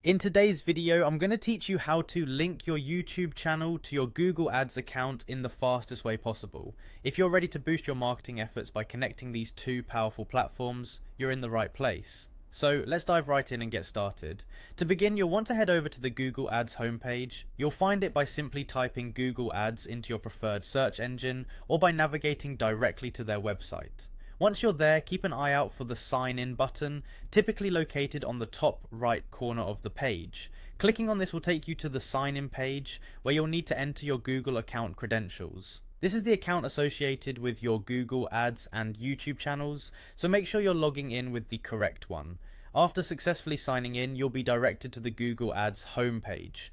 In today's video, I'm going to teach you how to link your YouTube channel to your Google Ads account in the fastest way possible. If you're ready to boost your marketing efforts by connecting these two powerful platforms, you're in the right place. So let's dive right in and get started. To begin, you'll want to head over to the Google Ads homepage. You'll find it by simply typing Google Ads into your preferred search engine or by navigating directly to their website. Once you're there, keep an eye out for the sign in button, typically located on the top right corner of the page. Clicking on this will take you to the sign in page where you'll need to enter your Google account credentials. This is the account associated with your Google Ads and YouTube channels, so make sure you're logging in with the correct one. After successfully signing in, you'll be directed to the Google Ads homepage.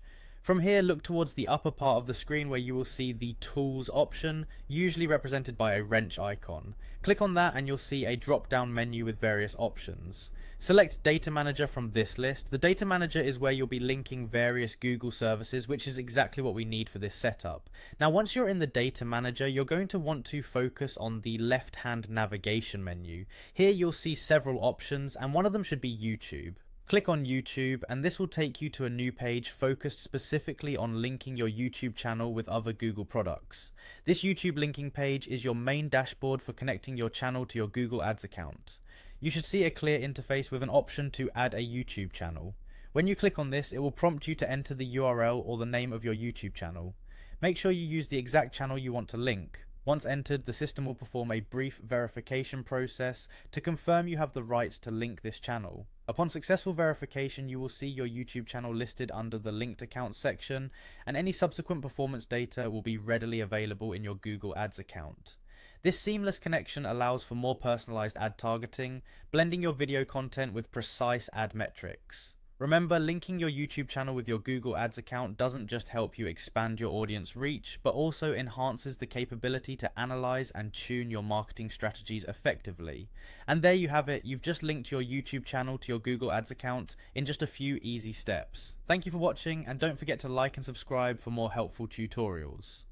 From here, look towards the upper part of the screen where you will see the Tools option, usually represented by a wrench icon. Click on that and you'll see a drop-down menu with various options. Select Data Manager from this list. The Data Manager is where you'll be linking various Google services, which is exactly what we need for this setup. Now, once you're in the Data Manager, you're going to want to focus on the left-hand navigation menu. Here you'll see several options, and one of them should be YouTube. Click on YouTube and this will take you to a new page focused specifically on linking your YouTube channel with other Google products. This YouTube linking page is your main dashboard for connecting your channel to your Google Ads account. You should see a clear interface with an option to add a YouTube channel. When you click on this, it will prompt you to enter the URL or the name of your YouTube channel. Make sure you use the exact channel you want to link. Once entered, the system will perform a brief verification process to confirm you have the rights to link this channel. Upon successful verification, you will see your YouTube channel listed under the linked account section, and any subsequent performance data will be readily available in your Google Ads account. This seamless connection allows for more personalized ad targeting, blending your video content with precise ad metrics. Remember, linking your YouTube channel with your Google Ads account doesn't just help you expand your audience reach, but also enhances the capability to analyze and tune your marketing strategies effectively. And there you have it, you've just linked your YouTube channel to your Google Ads account in just a few easy steps. Thank you for watching, and don't forget to like and subscribe for more helpful tutorials.